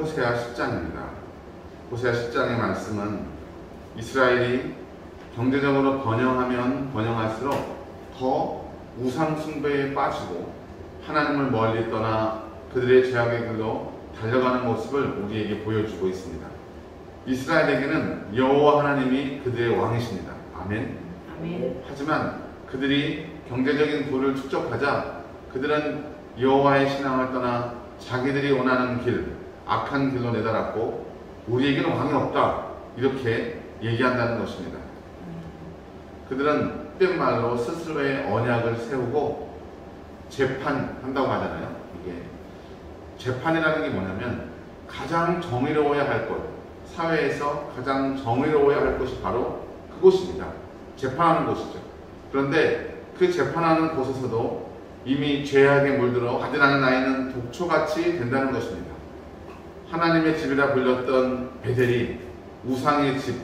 호세아 10장입니다. 호세아 10장의 말씀은 이스라엘이 경제적으로 번영하면 번영할수록 더 우상 숭배에 빠지고 하나님을 멀리 떠나 그들의 죄악의 길로 달려가는 모습을 우리에게 보여주고 있습니다. 이스라엘에게는 여호와 하나님이 그들의 왕이십니다. 아멘. 아멘. 하지만 그들이 경제적인 부를 축적하자 그들은 여호와의 신앙을 떠나 자기들이 원하는 길, 악한 길로 내달았고 우리에게는 왕이 없다 이렇게 얘기한다는 것입니다. 그들은 헛된 말로 스스로의 언약을 세우고 재판한다고 하잖아요. 이게 재판이라는 게 뭐냐면 가장 정의로워야 할 것, 사회에서 가장 정의로워야 할 것이 바로 그곳입니다. 재판하는 곳이죠. 그런데 그 재판하는 곳에서도 이미 죄악에 물들어 가증하는 나이는 독초같이 된다는 것입니다. 하나님의 집이라 불렸던 베델이 우상의 집,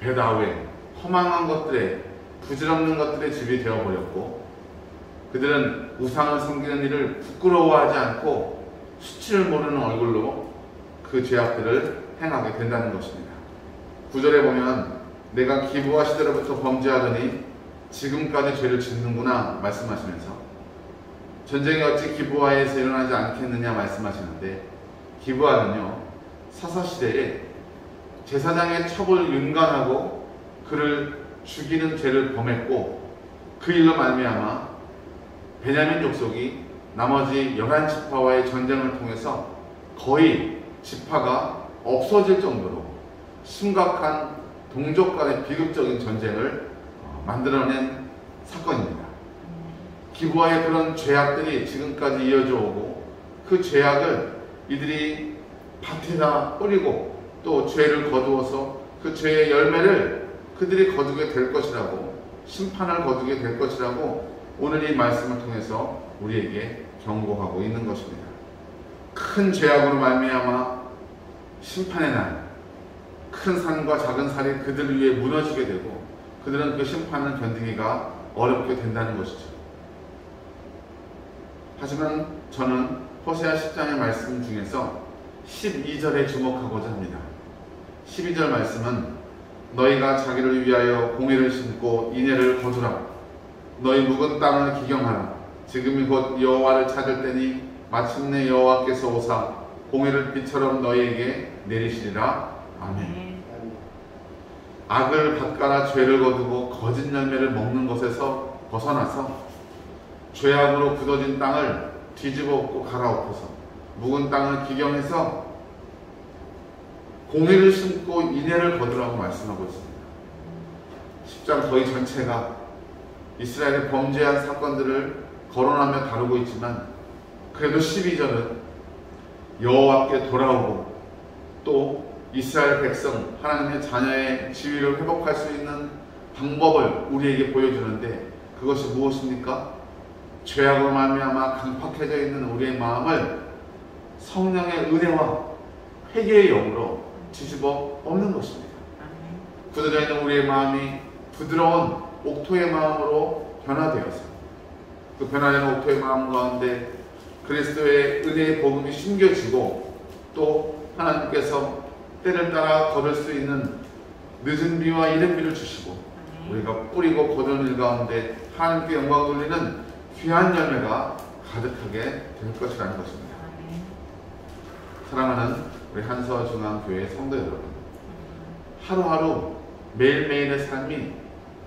베다웨, 허망한 것들의, 부질없는 것들의 집이 되어버렸고 그들은 우상을 섬기는 일을 부끄러워하지 않고 수치를 모르는 얼굴로 그 죄악들을 행하게 된다는 것입니다. 9절에 보면 내가 기브아 시대로부터 범죄하더니 지금까지 죄를 짓는구나 말씀하시면서 전쟁이 어찌 기브아에서 일어나지 않겠느냐 말씀하시는데 기브아는요 사사시대에 제사장의 첩을 윤관하고 그를 죽이는 죄를 범했고 그 일로 말미암아 베냐민 족속이 나머지 11지파와의 전쟁을 통해서 거의 지파가 없어질 정도로 심각한 동족 간의 비극적인 전쟁을 만들어낸 사건입니다. 기브아의 그런 죄악들이 지금까지 이어져 오고 그 죄악을 이들이 밭에다 뿌리고 또 죄를 거두어서 그 죄의 열매를 그들이 거두게 될 것이라고 심판을 거두게 될 것이라고 오늘 이 말씀을 통해서 우리에게 경고하고 있는 것입니다. 큰 죄악으로 말미암아 심판의 날 큰 산과 작은 산이 그들 위에 무너지게 되고 그들은 그 심판을 견디기가 어렵게 된다는 것이죠. 하지만 저는 호세아 10장의 말씀 중에서 12절에 주목하고자 합니다. 12절 말씀은 너희가 자기를 위하여 공의를 심고 인애를 거두라. 너희 묵은 땅을 기경하라. 지금이 곧 여호와를 찾을 때니 마침내 여호와께서 오사 공의를 비처럼 너희에게 내리시리라. 아멘. 악을 밭가라 죄를 거두고 거짓 열매를 먹는 것에서 벗어나서 죄악으로 굳어진 땅을 뒤집어 엎고 갈아엎어서 묵은 땅을 기경해서 공의를 심고 인애를 거두라고 말씀하고 있습니다. 10장 거의 전체가 이스라엘의 범죄한 사건들을 거론하며 다루고 있지만 그래도 12절은 여호와께 돌아오고 또 이스라엘 백성 하나님의 자녀의 지위를 회복할 수 있는 방법을 우리에게 보여주는데 그것이 무엇입니까? 죄악으로 말미암아 강팍해져 있는 우리의 마음을 성령의 은혜와 회개의 영으로 뒤집어 엎는 것입니다. 굳어져 있는 우리의 마음이 부드러운 옥토의 마음으로 변화되어서 그 변화되는 옥토의 마음 가운데 그리스도의 은혜의 복음이 심겨지고 또 하나님께서 때를 따라 거둘 수 있는 늦은 비와 이른 비를 주시고 우리가 뿌리고 거두는 일 가운데 하나님께 영광 돌리는 귀한 열매가 가득하게 될 것이라는 것입니다. 사랑하는 우리 한서중앙교회 성도 여러분, 하루하루 매일매일의 삶이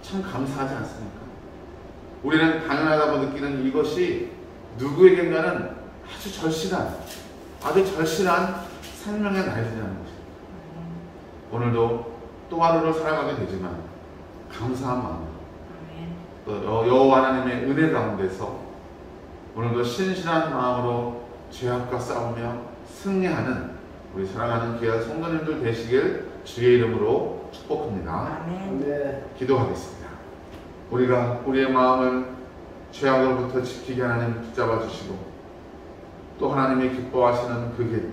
참 감사하지 않습니까? 우리는 당연하다고 느끼는 이것이 누구에겐가는 아주 절실한 생명의 날이라는 것입니다. 오늘도 또 하루를 살아가게 되지만 감사한 마음, 또 여호와 하나님의 은혜 가운데서 오늘도 신실한 마음으로 죄악과 싸우며 승리하는 우리 사랑하는 귀한 성도님들 되시길 주의 이름으로 축복합니다. 아멘. 기도하겠습니다. 우리가 우리의 마음을 죄악으로부터 지키게 하나님 붙잡아 주시고 또 하나님이 기뻐하시는 그 길,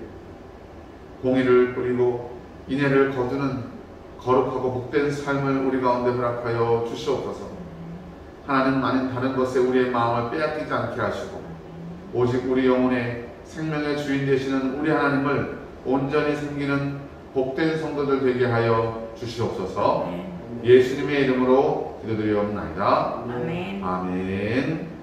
공의를 뿌리고 인애를 거두는 거룩하고 복된 삶을 우리 가운데 허락하여 주시옵소서. 하나님 아닌 다른 것에 우리의 마음을 빼앗기지 않게 하시고 오직 우리 영혼의 생명의 주인 되시는 우리 하나님을 온전히 섬기는 복된 성도들 되게 하여 주시옵소서. 아멘. 예수님의 이름으로 기도드리옵나이다. 아멘. 아멘.